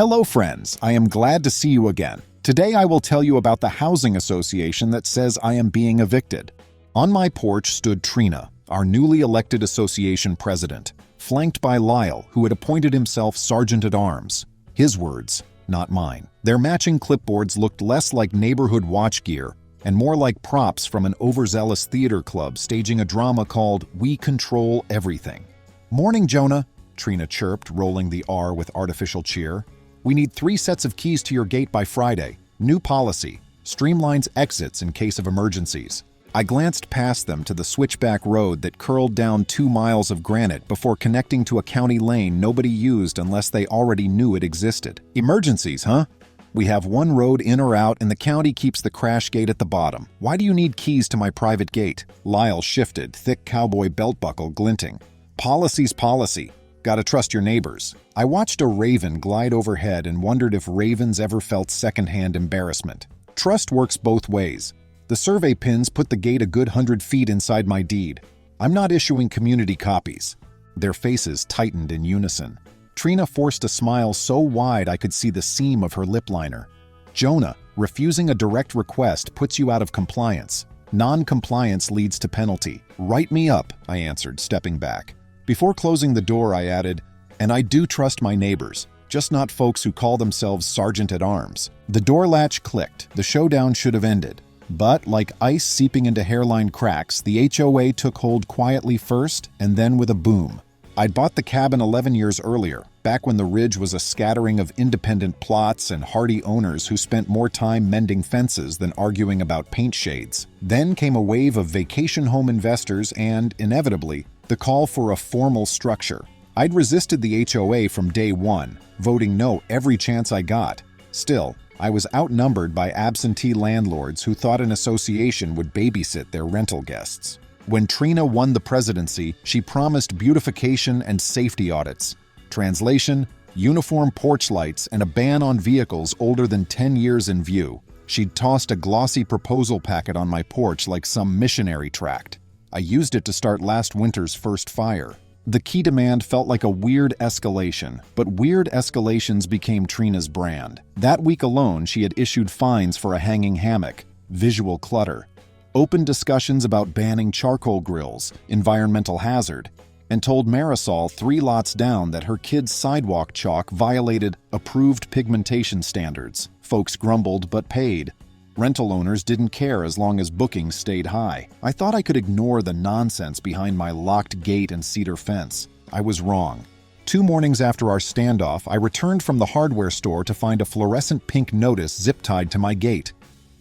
Hello friends, I am glad to see you again. Today I will tell you about the housing association that says I am being evicted. On my porch stood Trina, our newly elected association president, flanked by Lyle, who had appointed himself sergeant-at-arms. His words, not mine. Their matching clipboards looked less like neighborhood watch gear and more like props from an overzealous theater club staging a drama called We Control Everything. "Morning, Jonah," Trina chirped, rolling the R with artificial cheer. "We need 3 sets of keys to your gate by Friday. New policy. Streamlines exits in case of emergencies." I glanced past them to the switchback road that curled down 2 miles of granite before connecting to a county lane nobody used unless they already knew it existed. Emergencies, huh? We have one road in or out and the county keeps the crash gate at the bottom. Why do you need keys to my private gate? Lyle shifted, thick cowboy belt buckle glinting. Policy's policy. Gotta trust your neighbors. I watched a raven glide overhead and wondered if ravens ever felt secondhand embarrassment. Trust works both ways. The survey pins put the gate a good 100 feet inside my deed. I'm not issuing community copies. Their faces tightened in unison. Trina forced a smile so wide I could see the seam of her lip liner. "Jonah, refusing a direct request puts you out of compliance. Non-compliance leads to penalty. Write me up," I answered, stepping back. Before closing the door, I added, "And I do trust my neighbors, just not folks who call themselves sergeant-at-arms." The door latch clicked. The showdown should have ended. But, like ice seeping into hairline cracks, the HOA took hold quietly first, and then with a boom. I'd bought the cabin 11 years earlier, back when the ridge was a scattering of independent plots and hardy owners who spent more time mending fences than arguing about paint shades. Then came a wave of vacation home investors and, inevitably, the call for a formal structure. I'd resisted the HOA from day one, voting no every chance I got. Still, I was outnumbered by absentee landlords who thought an association would babysit their rental guests. When Trina won the presidency, she promised beautification and safety audits. Translation: uniform porch lights and a ban on vehicles older than 10 years in view. She'd tossed a glossy proposal packet on my porch like some missionary tract. I used it to start last winter's first fire. The key demand felt like a weird escalation, but weird escalations became Trina's brand. That week alone, she had issued fines for a hanging hammock, visual clutter, open discussions about banning charcoal grills, environmental hazard, and told Marisol 3 lots down that her kid's sidewalk chalk violated approved pigmentation standards. Folks grumbled but paid. Rental owners didn't care as long as bookings stayed high. I thought I could ignore the nonsense behind my locked gate and cedar fence. I was wrong. 2 mornings after our standoff, I returned from the hardware store to find a fluorescent pink notice zip-tied to my gate.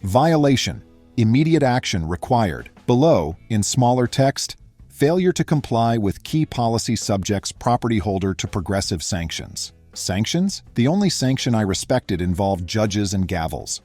Violation. Immediate action required. Below, in smaller text, failure to comply with key policy subjects property holder to progressive sanctions. Sanctions? The only sanction I respected involved judges and gavels.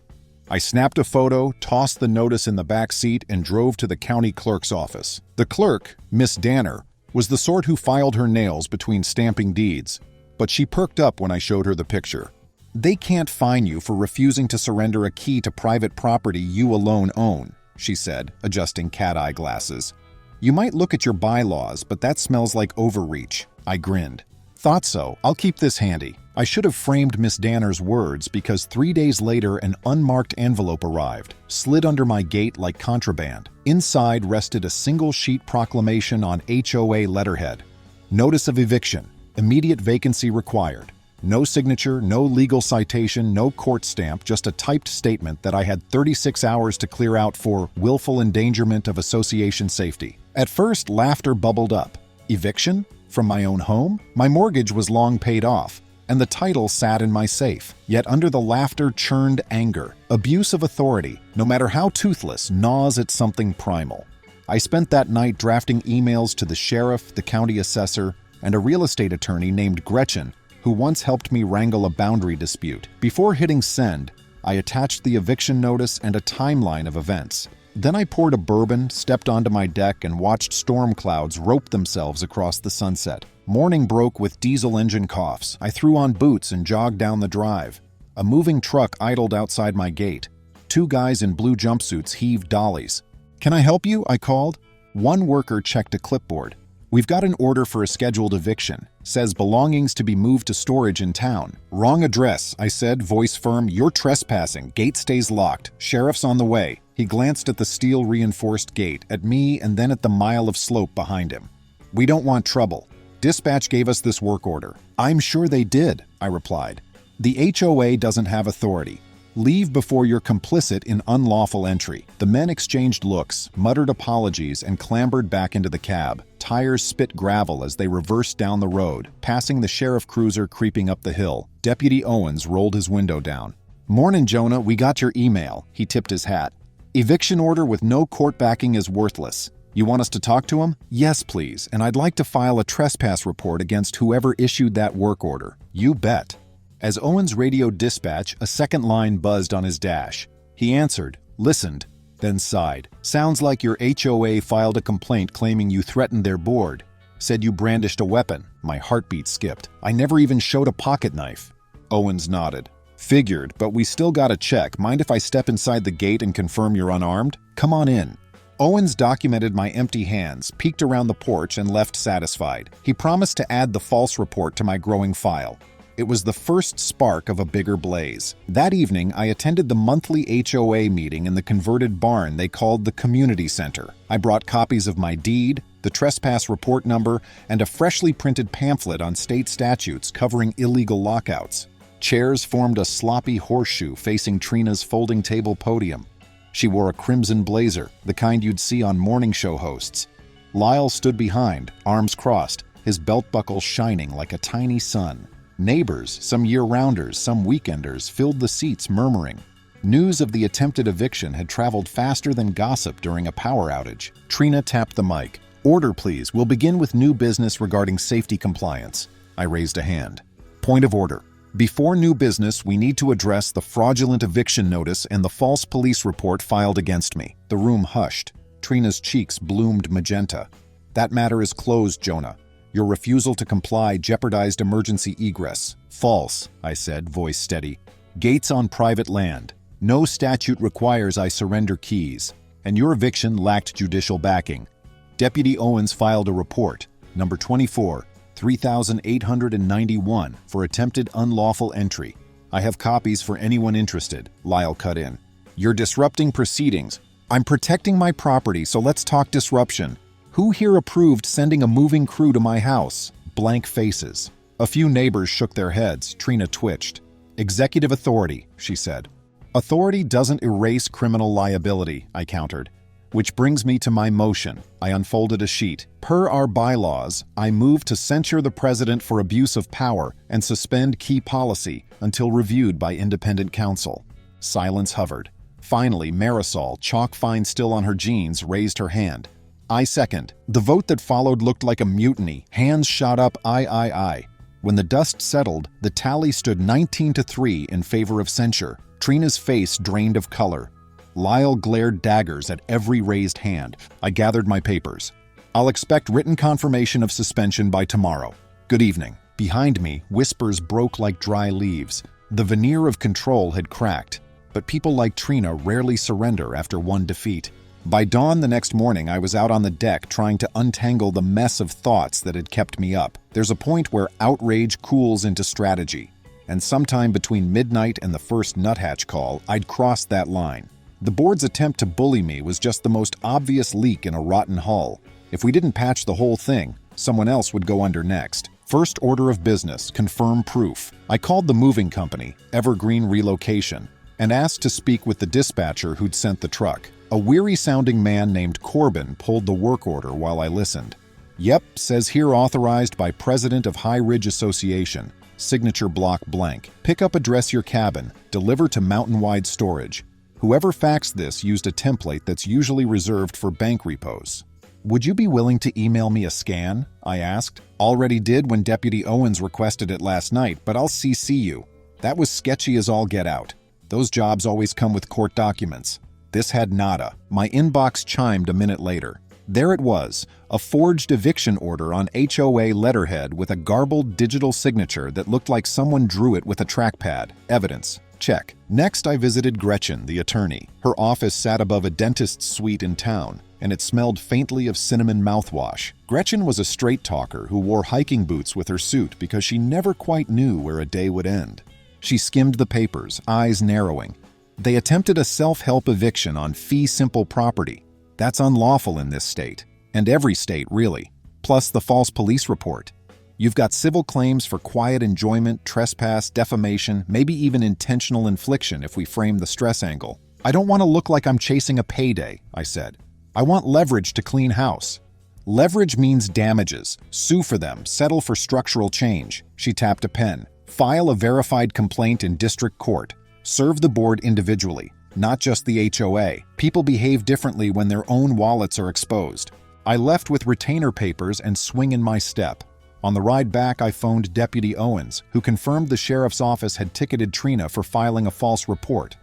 I snapped a photo, tossed the notice in the back seat, and drove to the county clerk's office. The clerk, Miss Danner, was the sort who filed her nails between stamping deeds, but she perked up when I showed her the picture. "They can't fine you for refusing to surrender a key to private property you alone own," she said, adjusting cat-eye glasses. "You might look at your bylaws, but that smells like overreach." I grinned. "Thought so. I'll keep this handy." I should have framed Miss Danner's words because 3 days later an unmarked envelope arrived, slid under my gate like contraband. Inside rested a single-sheet proclamation on HOA letterhead. Notice of eviction. Immediate vacancy required. No signature, no legal citation, no court stamp, just a typed statement that I had 36 hours to clear out for willful endangerment of association safety. At first, laughter bubbled up. Eviction? From my own home? My mortgage was long paid off, and the title sat in my safe. Yet under the laughter churned anger. Abuse of authority, no matter how toothless, gnaws at something primal. I spent that night drafting emails to the sheriff, the county assessor, and a real estate attorney named Gretchen, who once helped me wrangle a boundary dispute. Before hitting send, I attached the eviction notice and a timeline of events. Then I poured a bourbon, stepped onto my deck, and watched storm clouds rope themselves across the sunset. Morning broke with diesel engine coughs. I threw on boots and jogged down the drive. A moving truck idled outside my gate. 2 guys in blue jumpsuits heaved dollies. "Can I help you?" I called. One worker checked a clipboard. We've got an order for a scheduled eviction. Says belongings to be moved to storage in town. Wrong address, I said, voice firm. You're trespassing. Gate stays locked. Sheriff's on the way. He glanced at the steel-reinforced gate, at me, and then at the mile of slope behind him. We don't want trouble. Dispatch gave us this work order. I'm sure they did, I replied. The HOA doesn't have authority. Leave before you're complicit in unlawful entry. The men exchanged looks, muttered apologies, and clambered back into the cab. Tires spit gravel as they reversed down the road, passing the sheriff cruiser creeping up the hill. Deputy Owens rolled his window down. Mornin', Jonah, we got your email. He tipped his hat. Eviction order with no court backing is worthless. You want us to talk to him? Yes, please, and I'd like to file a trespass report against whoever issued that work order. You bet. As Owens radioed dispatch, a second line buzzed on his dash. He answered, listened, then sighed. Sounds like your HOA filed a complaint claiming you threatened their board. Said you brandished a weapon. My heartbeat skipped. I never even showed a pocket knife. Owens nodded. Figured, but we still gotta check. Mind if I step inside the gate and confirm you're unarmed? Come on in. Owens documented my empty hands, peeked around the porch, and left satisfied. He promised to add the false report to my growing file. It was the first spark of a bigger blaze. That evening, I attended the monthly HOA meeting in the converted barn they called the community center. I brought copies of my deed, the trespass report number, and a freshly printed pamphlet on state statutes covering illegal lockouts. Chairs formed a sloppy horseshoe facing Trina's folding table podium. She wore a crimson blazer, the kind you'd see on morning show hosts. Lyle stood behind, arms crossed, his belt buckle shining like a tiny sun. Neighbors, some year-rounders, some weekenders, filled the seats murmuring. News of the attempted eviction had traveled faster than gossip during a power outage. Trina tapped the mic. Order, please. We'll begin with new business regarding safety compliance. I raised a hand. Point of order. Before new business, we need to address the fraudulent eviction notice and the false police report filed against me. The room hushed. Trina's cheeks bloomed magenta. That matter is closed, Jonah. Your refusal to comply jeopardized emergency egress. False, I said, voice steady. Gates on private land. No statute requires I surrender keys. And your eviction lacked judicial backing. Deputy Owens filed a report, number 24, 3891, for attempted unlawful entry. I have copies for anyone interested, Lyle cut in. You're disrupting proceedings. I'm protecting my property, so let's talk disruption. Who here approved sending a moving crew to my house? Blank faces. A few neighbors shook their heads. Trina twitched. Executive authority, she said. Authority doesn't erase criminal liability, I countered. Which brings me to my motion. I unfolded a sheet. Per our bylaws, I move to censure the president for abuse of power and suspend key policy until reviewed by independent counsel. Silence hovered. Finally, Marisol, chalk fine still on her jeans, raised her hand. I second. The vote that followed looked like a mutiny. Hands shot up, aye. When the dust settled, the tally stood 19-3 in favor of censure. Trina's face drained of color. Lyle glared daggers at every raised hand. I gathered my papers. I'll expect written confirmation of suspension by tomorrow. Good evening. Behind me, whispers broke like dry leaves. The veneer of control had cracked, but people like Trina rarely surrender after one defeat. By dawn the next morning, I was out on the deck trying to untangle the mess of thoughts that had kept me up. There's a point where outrage cools into strategy, and sometime between midnight and the first nuthatch call, I'd crossed that line. The board's attempt to bully me was just the most obvious leak in a rotten hull. If we didn't patch the whole thing, someone else would go under next. First order of business, confirm proof. I called the moving company, Evergreen Relocation, and asked to speak with the dispatcher who'd sent the truck. A weary-sounding man named Corbin pulled the work order while I listened. Yep, says here authorized by President of High Ridge Association. Signature block blank. Pick up address your cabin. Deliver to mountain-wide storage. Whoever faxed this used a template that's usually reserved for bank repos. Would you be willing to email me a scan? I asked. Already did when Deputy Owens requested it last night, but I'll CC you. That was sketchy as all get out. Those jobs always come with court documents. This had nada. My inbox chimed a minute later. There it was, a forged eviction order on HOA letterhead with a garbled digital signature that looked like someone drew it with a trackpad. Evidence. Check. Next, I visited Gretchen, the attorney. Her office sat above a dentist's suite in town, and it smelled faintly of cinnamon mouthwash. Gretchen was a straight talker who wore hiking boots with her suit because she never quite knew where a day would end. She skimmed the papers, eyes narrowing. They attempted a self-help eviction on fee-simple property. That's unlawful in this state, and every state, really. Plus the false police report. You've got civil claims for quiet enjoyment, trespass, defamation, maybe even intentional infliction if we frame the stress angle. I don't want to look like I'm chasing a payday, I said. I want leverage to clean house. Leverage means damages. Sue for them, settle for structural change. She tapped a pen. File a verified complaint in district court. Serve the board individually, not just the HOA. People behave differently when their own wallets are exposed. I left with retainer papers and swing in my step. On the ride back, I phoned Deputy Owens, who confirmed the sheriff's office had ticketed Trina for filing a false report.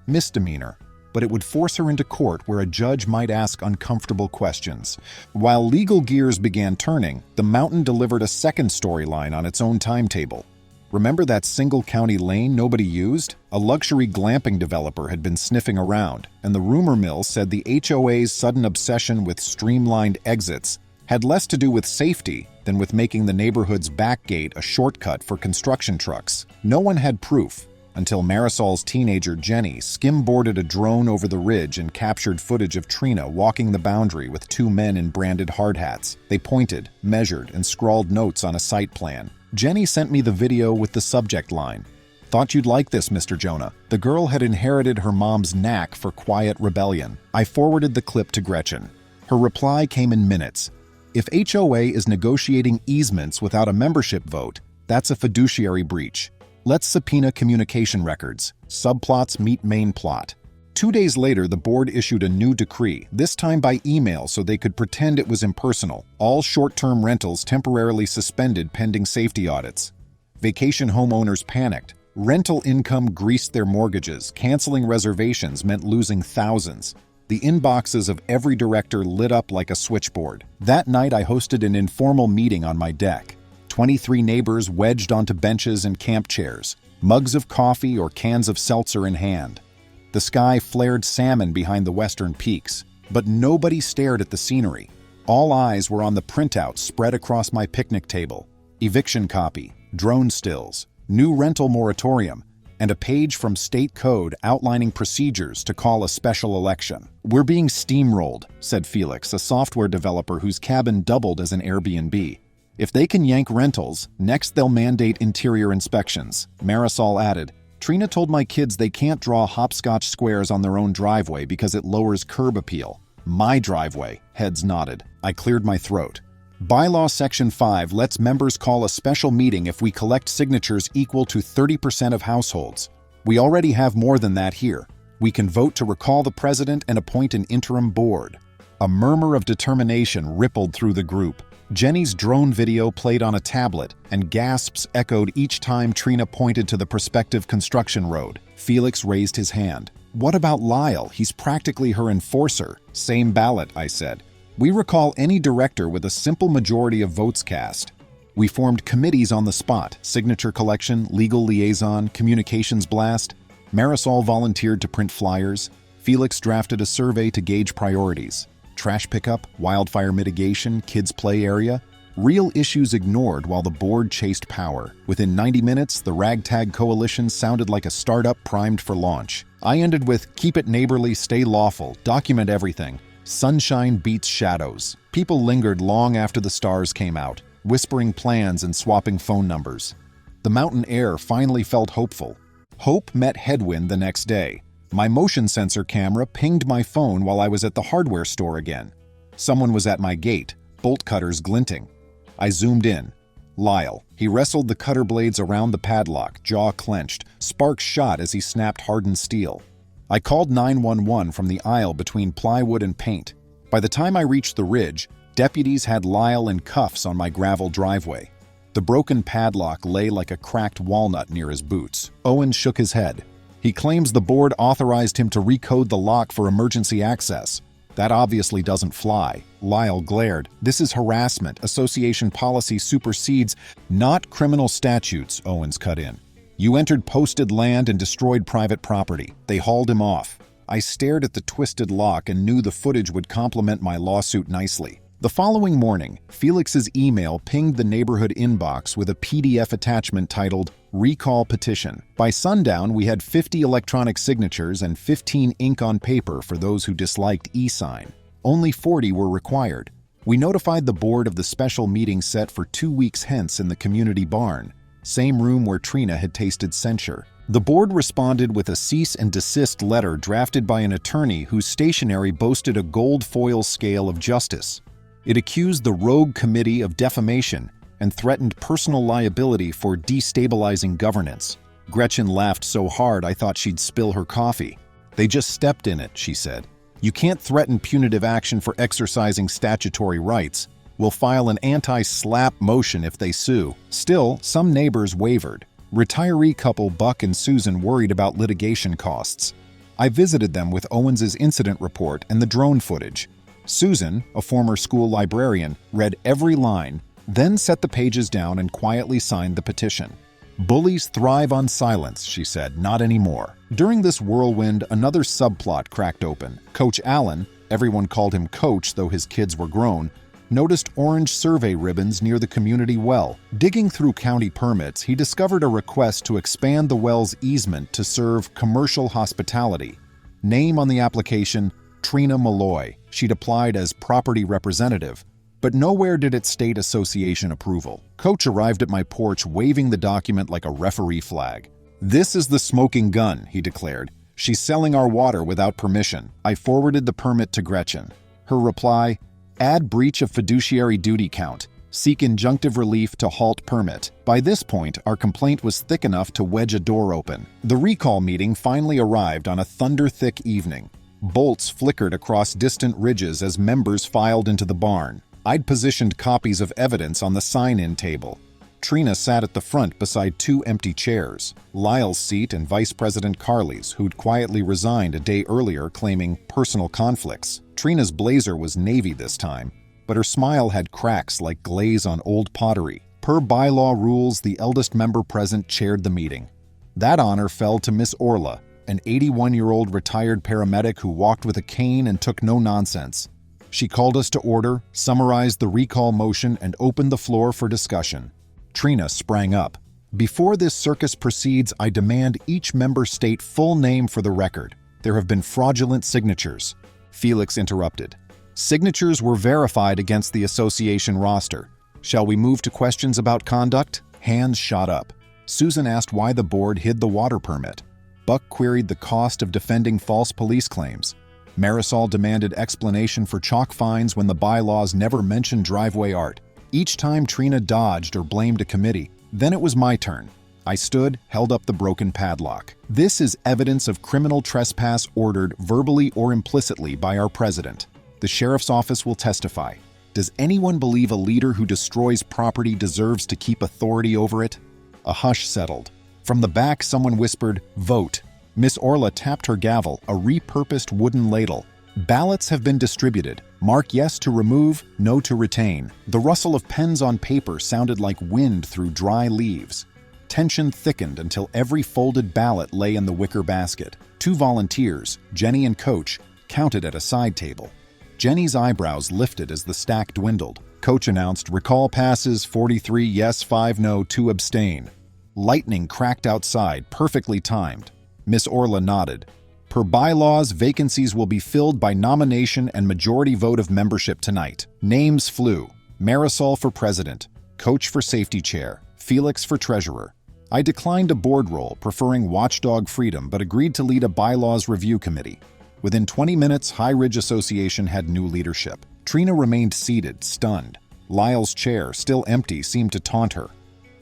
Misdemeanor, but it would force her into court where a judge might ask uncomfortable questions. While legal gears began turning, the mountain delivered a second storyline on its own timetable. Remember that single-county lane nobody used? A luxury glamping developer had been sniffing around, and the rumor mill said the HOA's sudden obsession with streamlined exits had less to do with safety than with making the neighborhood's back gate a shortcut for construction trucks. No one had proof until Marisol's teenager Jenny skimboarded a drone over the ridge and captured footage of Trina walking the boundary with two men in branded hard hats. They pointed, measured, and scrawled notes on a site plan. Jenny sent me the video with the subject line, "Thought you'd like this, Mr. Jonah." The girl had inherited her mom's knack for quiet rebellion. I forwarded the clip to Gretchen. Her reply came in minutes. If HOA is negotiating easements without a membership vote, that's a fiduciary breach. Let's subpoena communication records. Subplots meet main plot. 2 days later, the board issued a new decree, this time by email so they could pretend it was impersonal. All short-term rentals temporarily suspended pending safety audits. Vacation homeowners panicked. Rental income greased their mortgages. Canceling reservations meant losing thousands. The inboxes of every director lit up like a switchboard. That night, I hosted an informal meeting on my deck. 23 neighbors wedged onto benches and camp chairs, mugs of coffee or cans of seltzer in hand. The sky flared salmon behind the western peaks, but nobody stared at the scenery. All eyes were on the printouts spread across my picnic table. Eviction copy, drone stills, new rental moratorium, and a page from state code outlining procedures to call a special election. "We're being steamrolled," said Felix, a software developer whose cabin doubled as an Airbnb. "If they can yank rentals, next they'll mandate interior inspections." Marisol added, "Trina told my kids they can't draw hopscotch squares on their own driveway because it lowers curb appeal." "My driveway," heads nodded. I cleared my throat. Bylaw Section 5 lets members call a special meeting if we collect signatures equal to 30% of households. We already have more than that here. We can vote to recall the president and appoint an interim board. A murmur of determination rippled through the group. Jenny's drone video played on a tablet, and gasps echoed each time Trina pointed to the prospective construction road. Felix raised his hand. "What about Lyle? He's practically her enforcer." "Same ballot," I said. "We recall any director with a simple majority of votes cast." We formed committees on the spot: signature collection, legal liaison, communications blast. Marisol volunteered to print flyers. Felix drafted a survey to gauge priorities. Trash pickup, wildfire mitigation, kids' play area. Real issues ignored while the board chased power. Within 90 minutes, the ragtag coalition sounded like a startup primed for launch. I ended with, "Keep it neighborly, stay lawful, document everything." Sunshine beats shadows. People lingered long after the stars came out, whispering plans and swapping phone numbers. The mountain air finally felt hopeful. Hope met headwind the next day. My motion sensor camera pinged my phone while I was at the hardware store again. Someone was at my gate, bolt cutters glinting. I zoomed in. Lyle. He wrestled the cutter blades around the padlock, jaw clenched. Sparks shot as he snapped hardened steel. I called 911 from the aisle between plywood and paint. By the time I reached the ridge, deputies had Lyle in cuffs on my gravel driveway. The broken padlock lay like a cracked walnut near his boots. Owen shook his head. He claims the board authorized him to recode the lock for emergency access. That obviously doesn't fly. Lyle glared. This is harassment. Association policy supersedes, not criminal statutes, Owens cut in. You entered posted land and destroyed private property. They hauled him off. I stared at the twisted lock and knew the footage would complement my lawsuit nicely. The following morning, Felix's email pinged the neighborhood inbox with a PDF attachment titled Recall Petition. By sundown, we had 50 electronic signatures and 15 ink on paper for those who disliked e-sign. Only 40 were required. We notified the board of the special meeting set for 2 weeks hence in the community barn, same room where Trina had tasted censure. The board responded with a cease and desist letter drafted by an attorney whose stationery boasted a gold foil scale of justice. It accused the rogue committee of defamation and threatened personal liability for destabilizing governance. Gretchen laughed so hard I thought she'd spill her coffee. They just stepped in it, she said. You can't threaten punitive action for exercising statutory rights. We'll file an anti-slap motion if they sue. Still, some neighbors wavered. Retiree couple Buck and Susan worried about litigation costs. I visited them with Owens's incident report and the drone footage. Susan, a former school librarian, read every line, then set the pages down and quietly signed the petition. Bullies thrive on silence, she said, not anymore. During this whirlwind, another subplot cracked open. Coach Allen, everyone called him Coach though his kids were grown, noticed orange survey ribbons near the community well. Digging through county permits, he discovered a request to expand the well's easement to serve commercial hospitality. Name on the application, Trina Malloy. She'd applied as property representative, but nowhere did it state association approval. Coach arrived at my porch waving the document like a referee flag. This is the smoking gun, he declared. She's selling our water without permission. I forwarded the permit to Gretchen. Her reply, add breach of fiduciary duty count. Seek injunctive relief to halt permit. By this point, our complaint was thick enough to wedge a door open. The recall meeting finally arrived on a thunder-thick evening. Bolts flickered across distant ridges as members filed into the barn. I'd positioned copies of evidence on the sign-in table. Trina sat at the front beside 2 empty chairs, Lyle's seat and Vice President Carley's, who'd quietly resigned a day earlier claiming personal conflicts. Trina's blazer was navy this time, but her smile had cracks like glaze on old pottery. Per bylaw rules, the eldest member present chaired the meeting. That honor fell to Miss Orla, an 81-year-old retired paramedic who walked with a cane and took no nonsense. She called us to order, summarized the recall motion, and opened the floor for discussion. Trina sprang up. Before this circus proceeds, I demand each member state full name for the record. There have been fraudulent signatures. Felix interrupted. Signatures were verified against the association roster. Shall we move to questions about conduct? Hands shot up. Susan asked why the board hid the water permit. Buck queried the cost of defending false police claims. Marisol demanded explanation for chalk fines when the bylaws never mentioned driveway art. Each time Trina dodged or blamed a committee. Then it was my turn. I stood, held up the broken padlock. This is evidence of criminal trespass ordered verbally or implicitly by our president. The sheriff's office will testify. Does anyone believe a leader who destroys property deserves to keep authority over it? A hush settled. From the back, someone whispered, "Vote." Miss Orla tapped her gavel, a repurposed wooden ladle. Ballots have been distributed. Mark yes to remove, no to retain. The rustle of pens on paper sounded like wind through dry leaves. Tension thickened until every folded ballot lay in the wicker basket. 2 volunteers, Jenny and Coach, counted at a side table. Jenny's eyebrows lifted as the stack dwindled. Coach announced, recall passes, 43 yes, 5 no, 2 abstain. Lightning cracked outside, perfectly timed. Miss Orla nodded. Per bylaws, vacancies will be filled by nomination and majority vote of membership tonight. Names flew. Marisol for president, Coach for safety chair, Felix for treasurer. I declined a board role, preferring watchdog freedom, but agreed to lead a bylaws review committee. Within 20 minutes, High Ridge Association had new leadership. Trina remained seated, stunned. Lyle's chair, still empty, seemed to taunt her.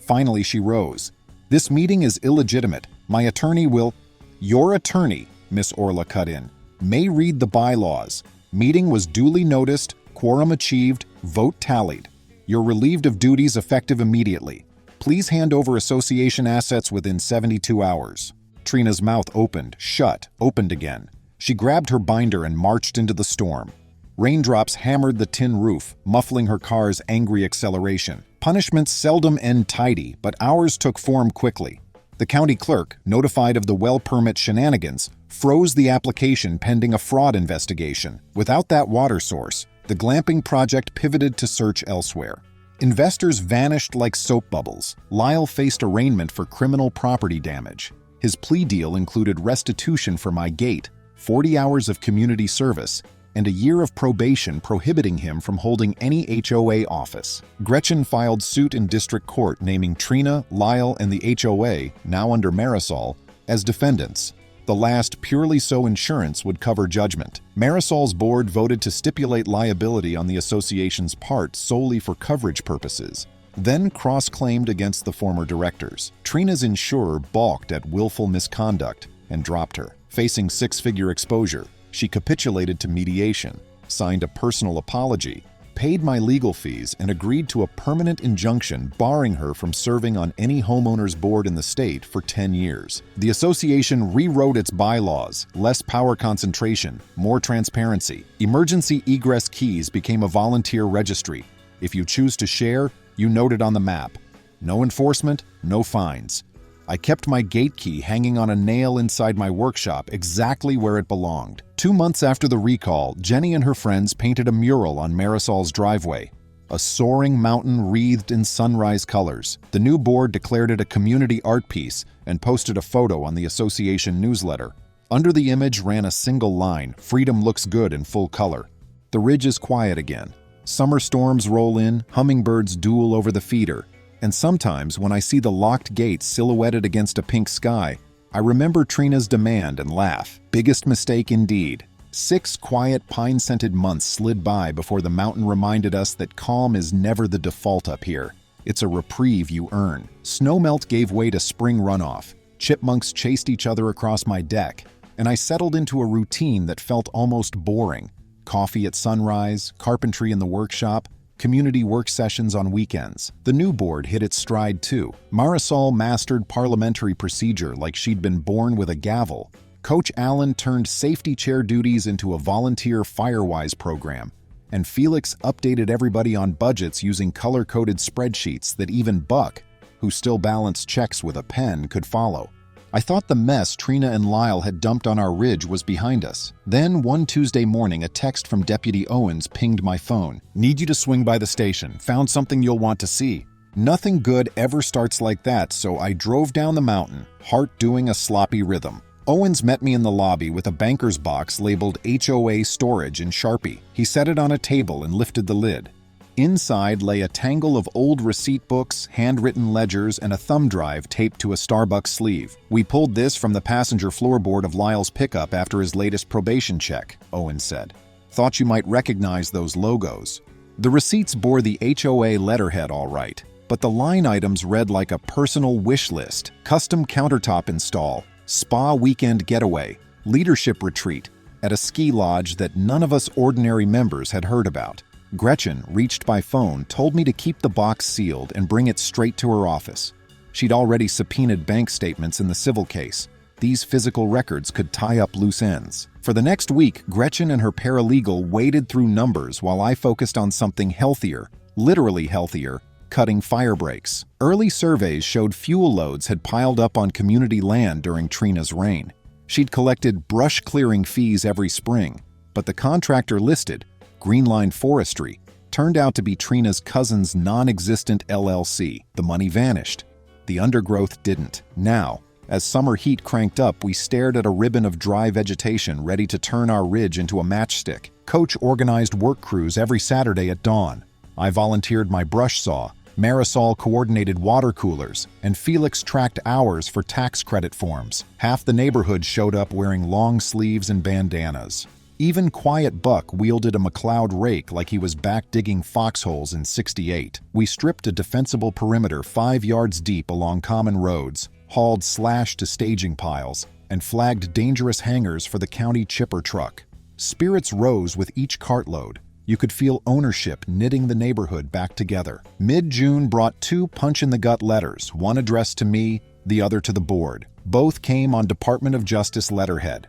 Finally, she rose. This meeting is illegitimate. My attorney will— Your attorney, Miss Orla cut in, may read the bylaws. Meeting was duly noticed, quorum achieved, vote tallied. You're relieved of duties effective immediately. Please hand over association assets within 72 hours. Trina's mouth opened, shut, opened again. She grabbed her binder and marched into the storm. Raindrops hammered the tin roof, muffling her car's angry acceleration. Punishments seldom end tidy, but ours took form quickly. The county clerk, notified of the well permit shenanigans, froze the application pending a fraud investigation. Without that water source, the glamping project pivoted to search elsewhere. Investors vanished like soap bubbles. Lyle faced arraignment for criminal property damage. His plea deal included restitution for my gate, 40 hours of community service, and a year of probation prohibiting him from holding any HOA office. Gretchen filed suit in district court naming Trina, Lyle, and the HOA, now under Marisol, as defendants. The last purely so insurance would cover judgment. Marisol's board voted to stipulate liability on the association's part solely for coverage purposes, then cross-claimed against the former directors. Trina's insurer balked at willful misconduct and dropped her. Facing six-figure exposure, she capitulated to mediation, signed a personal apology, paid my legal fees, and agreed to a permanent injunction barring her from serving on any homeowner's board in the state for 10 years. The association rewrote its bylaws: less power concentration, more transparency. Emergency egress keys became a volunteer registry. If you choose to share, you note it on the map. No enforcement, no fines. I kept my gate key hanging on a nail inside my workshop exactly where it belonged. 2 months after the recall, Jenny and her friends painted a mural on Marisol's driveway, a soaring mountain wreathed in sunrise colors. The new board declared it a community art piece and posted a photo on the association newsletter. Under the image ran a single line: "Freedom looks good in full color." The ridge is quiet again. Summer storms roll in, hummingbirds duel over the feeder, and sometimes when I see the locked gates silhouetted against a pink sky, I remember Trina's demand and laugh. Biggest mistake indeed. 6 quiet, pine-scented months slid by before the mountain reminded us that calm is never the default up here. It's a reprieve you earn. Snowmelt gave way to spring runoff. Chipmunks chased each other across my deck, and I settled into a routine that felt almost boring. Coffee at sunrise, carpentry in the workshop, community work sessions on weekends. The new board hit its stride too. Marisol mastered parliamentary procedure like she'd been born with a gavel. Coach Allen turned safety chair duties into a volunteer Firewise program. And Felix updated everybody on budgets using color-coded spreadsheets that even Buck, who still balanced checks with a pen, could follow. I thought the mess Trina and Lyle had dumped on our ridge was behind us. Then, one Tuesday morning, a text from Deputy Owens pinged my phone. "Need you to swing by the station. Found something you'll want to see." Nothing good ever starts like that, so I drove down the mountain, heart doing a sloppy rhythm. Owens met me in the lobby with a banker's box labeled HOA storage in Sharpie. He set it on a table and lifted the lid. Inside lay a tangle of old receipt books, handwritten ledgers, and a thumb drive taped to a Starbucks sleeve. "We pulled this from the passenger floorboard of Lyle's pickup after his latest probation check," Owens said. "Thought you might recognize those logos." The receipts bore the HOA letterhead all right, but the line items read like a personal wish list: custom countertop install, spa weekend getaway, leadership retreat, at a ski lodge that none of us ordinary members had heard about. Gretchen, reached by phone, told me to keep the box sealed and bring it straight to her office. She'd already subpoenaed bank statements in the civil case. These physical records could tie up loose ends. For the next week, Gretchen and her paralegal waded through numbers while I focused on something healthier, literally healthier, cutting fire breaks. Early surveys showed fuel loads had piled up on community land during Trina's reign. She'd collected brush clearing fees every spring, but the contractor listed, Greenleaf Forestry, turned out to be Trina's cousin's non-existent LLC. The money vanished. The undergrowth didn't. Now, as summer heat cranked up, we stared at a ribbon of dry vegetation ready to turn our ridge into a matchstick. Coach organized work crews every Saturday at dawn. I volunteered my brush saw, Marisol coordinated water coolers, and Felix tracked hours for tax credit forms. Half the neighborhood showed up wearing long sleeves and bandanas. Even quiet Buck wielded a McLeod rake like he was back digging foxholes in '68. We stripped a defensible perimeter 5 yards deep along common roads, hauled slash to staging piles, and flagged dangerous hangars for the county chipper truck. Spirits rose with each cartload. You could feel ownership knitting the neighborhood back together. Mid-June brought 2 punch-in-the-gut letters, one addressed to me, the other to the board. Both came on Department of Justice letterhead.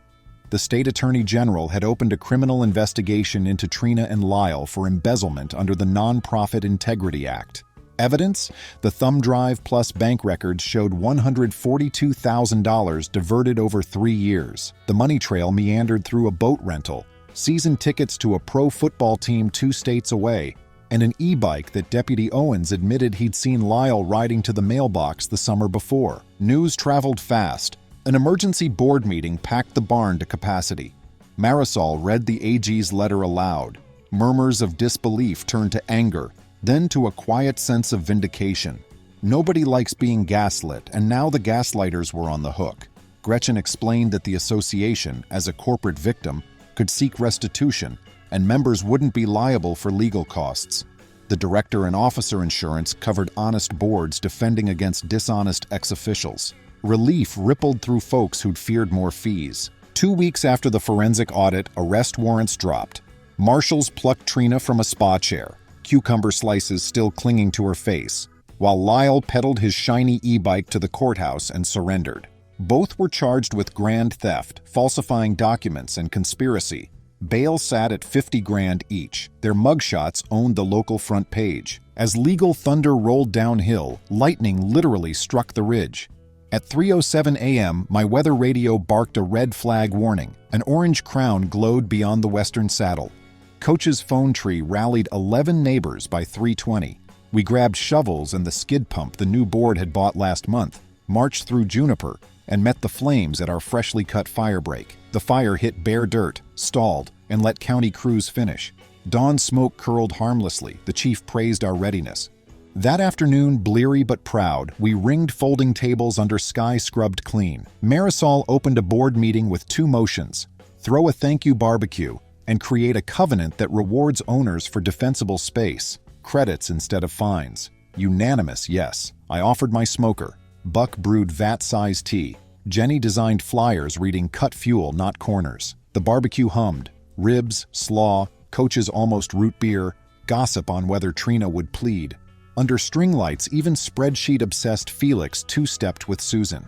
The state attorney general had opened a criminal investigation into Trina and Lyle for embezzlement under the Nonprofit Integrity Act. Evidence? The thumb drive plus bank records showed $142,000 diverted over 3 years. The money trail meandered through a boat rental, season tickets to a pro football team 2 states away, and an e-bike that Deputy Owens admitted he'd seen Lyle riding to the mailbox the summer before. News traveled fast. An emergency board meeting packed the barn to capacity. Marisol read the AG's letter aloud. Murmurs of disbelief turned to anger, then to a quiet sense of vindication. Nobody likes being gaslit, and now the gaslighters were on the hook. Gretchen explained that the association, as a corporate victim, could seek restitution, and members wouldn't be liable for legal costs. The director and officer insurance covered honest boards defending against dishonest ex-officials. Relief rippled through folks who'd feared more fees. 2 weeks after the forensic audit, arrest warrants dropped. Marshals plucked Trina from a spa chair, cucumber slices still clinging to her face, while Lyle pedaled his shiny e-bike to the courthouse and surrendered. Both were charged with grand theft, falsifying documents, and conspiracy. Bail sat at $50,000 each. Their mugshots owned the local front page. As legal thunder rolled downhill, lightning literally struck the ridge. At 3:07 a.m., my weather radio barked a red flag warning. An orange crown glowed beyond the western saddle. Coach's phone tree rallied 11 neighbors by 3:20. We grabbed shovels and the skid pump the new board had bought last month, marched through Juniper, and met the flames at our freshly cut fire break. The fire hit bare dirt, stalled, and let county crews finish. Dawn smoke curled harmlessly. The chief praised our readiness. That afternoon, bleary but proud, we ringed folding tables under sky scrubbed clean. Marisol opened a board meeting with 2 motions: throw a thank you barbecue and create a covenant that rewards owners for defensible space, credits instead of fines. Unanimous yes. I offered my smoker. Buck brewed vat-sized tea. Jenny designed flyers reading cut fuel, not corners. The barbecue hummed. Ribs, slaw, Coach's almost root beer, gossip on whether Trina would plead. Under string lights, even spreadsheet-obsessed Felix two-stepped with Susan.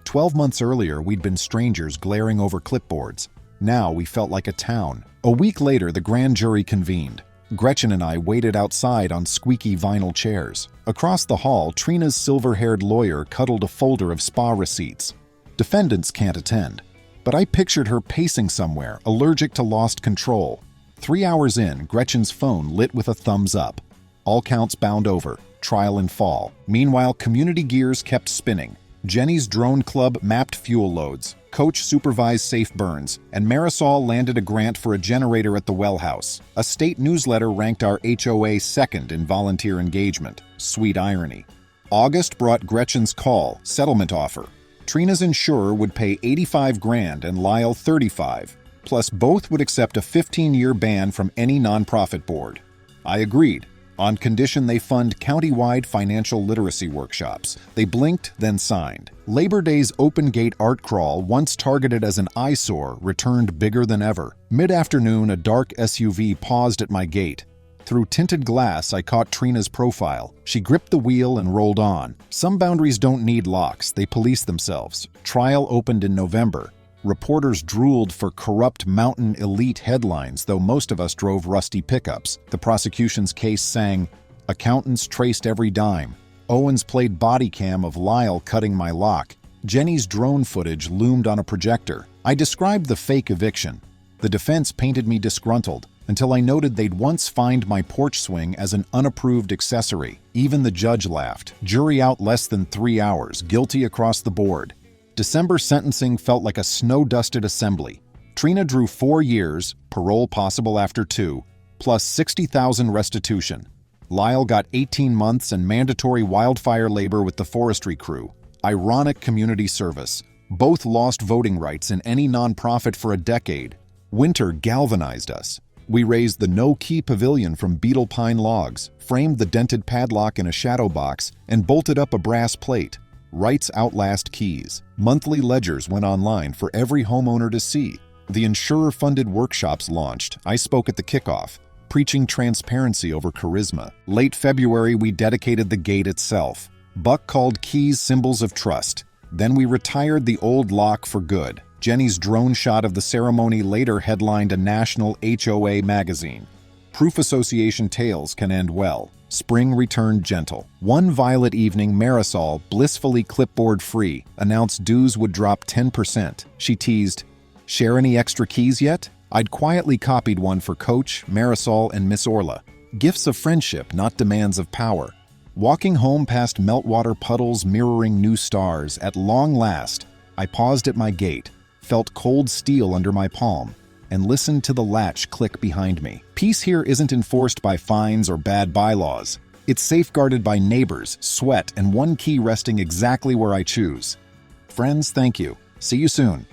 12 months earlier, we'd been strangers glaring over clipboards. Now we felt like a town. A week later, the grand jury convened. Gretchen and I waited outside on squeaky vinyl chairs. Across the hall, Trina's silver-haired lawyer cuddled a folder of spa receipts. Defendants can't attend, but I pictured her pacing somewhere, allergic to lost control. 3 hours in, Gretchen's phone lit with a thumbs up. All counts bound over, trial in fall. Meanwhile, community gears kept spinning. Jenny's drone club mapped fuel loads, Coach supervised safe burns, and Marisol landed a grant for a generator at the well house. A state newsletter ranked our HOA second in volunteer engagement. Sweet irony. August brought Gretchen's call, settlement offer. Trina's insurer would pay $85,000 and Lyle $35,000, plus both would accept a 15-year ban from any nonprofit board. I agreed, on condition they fund county-wide financial literacy workshops. They blinked, then signed. Labor Day's open gate art crawl, once targeted as an eyesore, returned bigger than ever. Mid-afternoon, a dark SUV paused at my gate. Through tinted glass, I caught Trina's profile. She gripped the wheel and rolled on. Some boundaries don't need locks, they police themselves. Trial opened in November. Reporters drooled for corrupt mountain elite headlines, though most of us drove rusty pickups. The prosecution's case sang, accountants traced every dime. Owens played body cam of Lyle cutting my lock. Jenny's drone footage loomed on a projector. I described the fake eviction. The defense painted me disgruntled, until I noted they'd once fined my porch swing as an unapproved accessory. Even the judge laughed. Jury out less than 3 hours, guilty across the board. December sentencing felt like a snow-dusted assembly. Trina drew 4 years, parole possible after 2, plus $60,000 restitution. Lyle got 18 months and mandatory wildfire labor with the forestry crew. Ironic community service. Both lost voting rights in any nonprofit for a decade. Winter galvanized us. We raised the no-key pavilion from beetle pine logs, framed the dented padlock in a shadow box, and bolted up a brass plate. Rights outlast keys. Monthly ledgers went online for every homeowner to see. The insurer-funded workshops launched. I spoke at the kickoff, preaching transparency over charisma. Late February, we dedicated the gate itself. Buck called keys symbols of trust. Then we retired the old lock for good. Jenny's drone shot of the ceremony later headlined a national HOA magazine. Proof association tales can end well. Spring returned gentle. One violet evening, Marisol, blissfully clipboard-free, announced dues would drop 10%. She teased, "Share any extra keys yet?" I'd quietly copied one for Coach, Marisol, and Miss Orla. Gifts of friendship, not demands of power. Walking home past meltwater puddles mirroring new stars, at long last, I paused at my gate, felt cold steel under my palm, and listened to the latch click behind me. Peace here isn't enforced by fines or bad bylaws. It's safeguarded by neighbors, sweat, and one key resting exactly where I choose. Friends, thank you. See you soon.